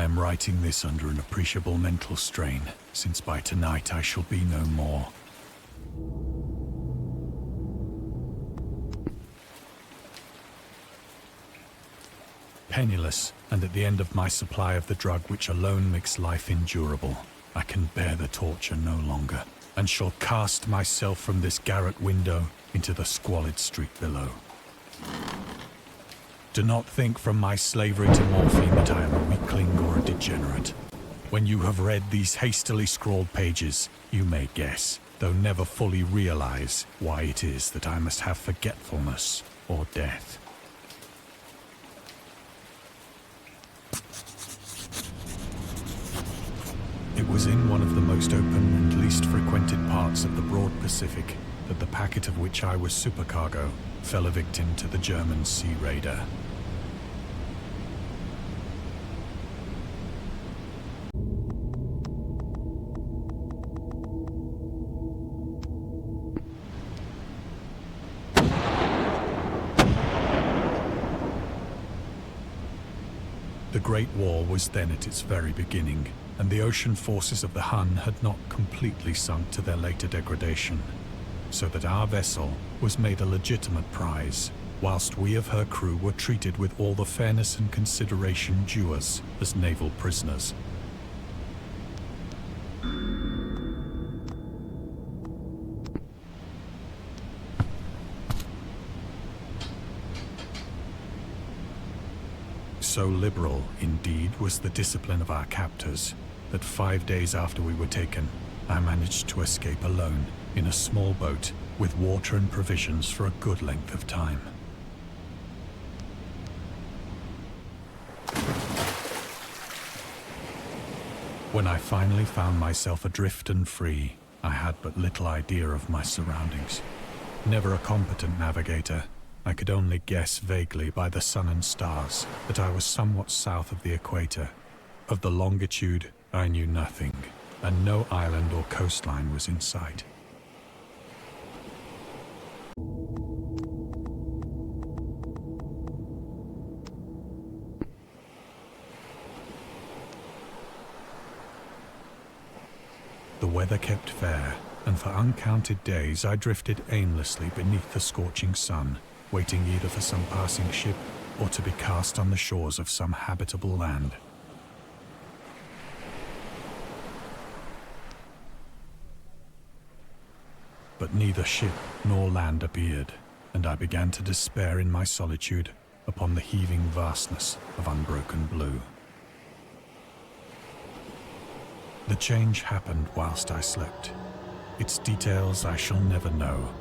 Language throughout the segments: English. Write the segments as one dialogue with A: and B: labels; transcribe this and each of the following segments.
A: am writing this under an appreciable mental strain, since by tonight I shall be no more. Penniless, and at the end of my supply of the drug which alone makes life endurable, I can bear the torture no longer, and shall cast myself from this garret window into the squalid street below. Do not think from my slavery to morphine that I am a weakling or a degenerate. When you have read these hastily scrawled pages, you may guess, though never fully realize, why it is that I must have forgetfulness or death. It was in one of the most open and least frequented parts of the broad Pacific that the packet of which I was supercargo fell a victim to the German sea raider. The Great War was then at its very beginning, and the ocean forces of the Hun had not completely sunk to their later degradation, so that our vessel was made a legitimate prize, whilst we of her crew were treated with all the fairness and consideration due us as naval prisoners. So liberal, indeed, was the discipline of our captors, that 5 days after we were taken, I managed to escape alone in a small boat with water and provisions for a good length of time. When I finally found myself adrift and free, I had but little idea of my surroundings. Never a competent navigator, I could only guess vaguely by the sun and stars that I was somewhat south of the equator. Of the longitude, I knew nothing, and no island or coastline was in sight. The weather kept fair, and for uncounted days I drifted aimlessly beneath the scorching sun, waiting either for some passing ship or to be cast on the shores of some habitable land. But neither ship nor land appeared, and I began to despair in my solitude upon the heaving vastness of unbroken blue. The change happened whilst I slept. Its details I shall never know,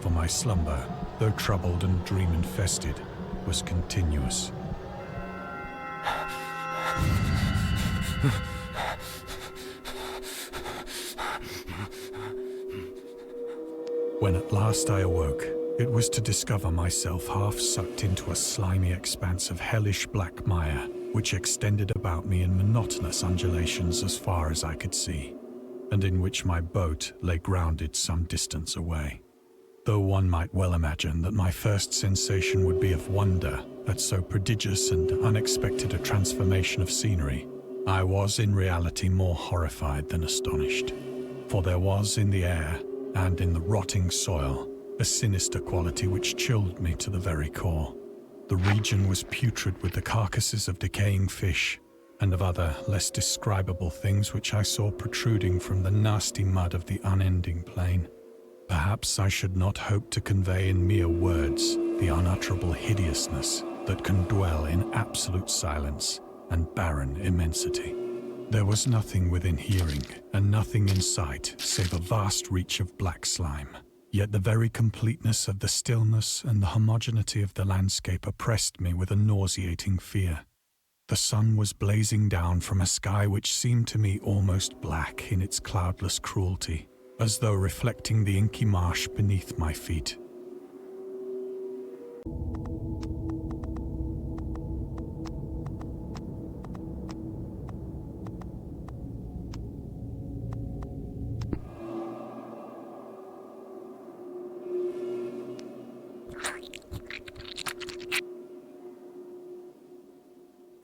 A: for my slumber, though troubled and dream-infested, was continuous. When at last I awoke, it was to discover myself half sucked into a slimy expanse of hellish black mire, which extended about me in monotonous undulations as far as I could see, and in which my boat lay grounded some distance away. Though one might well imagine that my first sensation would be of wonder at so prodigious and unexpected a transformation of scenery, I was in reality more horrified than astonished. For there was in the air, and in the rotting soil, a sinister quality which chilled me to the very core. The region was putrid with the carcasses of decaying fish, and of other, less describable things which I saw protruding from the nasty mud of the unending plain. Perhaps I should not hope to convey in mere words the unutterable hideousness that can dwell in absolute silence and barren immensity. There was nothing within hearing, and nothing in sight save a vast reach of black slime. Yet the very completeness of the stillness and the homogeneity of the landscape oppressed me with a nauseating fear. The sun was blazing down from a sky which seemed to me almost black in its cloudless cruelty, as though reflecting the inky marsh beneath my feet.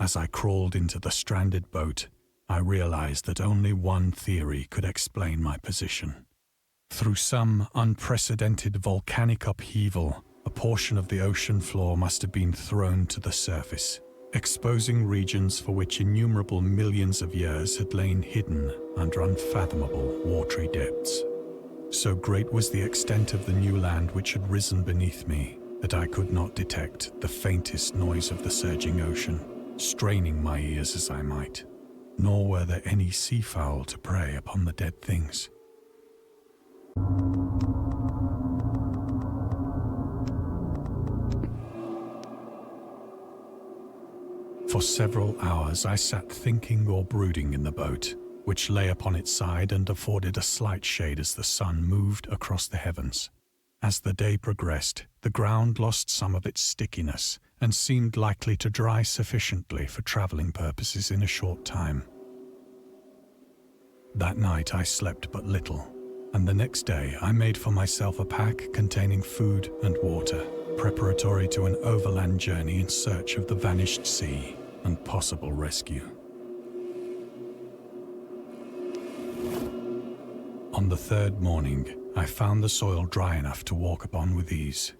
A: As I crawled into the stranded boat, I realized that only one theory could explain my position. Through some unprecedented volcanic upheaval, a portion of the ocean floor must have been thrown to the surface, exposing regions for which innumerable millions of years had lain hidden under unfathomable watery depths. So great was the extent of the new land which had risen beneath me that I could not detect the faintest noise of the surging ocean, straining my ears as I might, nor were there any seafowl to prey upon the dead things. For several hours I sat thinking or brooding in the boat, which lay upon its side and afforded a slight shade as the sun moved across the heavens. As the day progressed, the ground lost some of its stickiness and seemed likely to dry sufficiently for traveling purposes in a short time. That night I slept but little, and the next day I made for myself a pack containing food and water, preparatory to an overland journey in search of the vanished sea and possible rescue. On the third morning, I found the soil dry enough to walk upon with ease.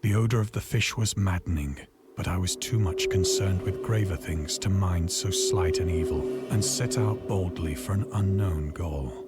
A: The odor of the fish was maddening, but I was too much concerned with graver things to mind so slight an evil, and set out boldly for an unknown goal.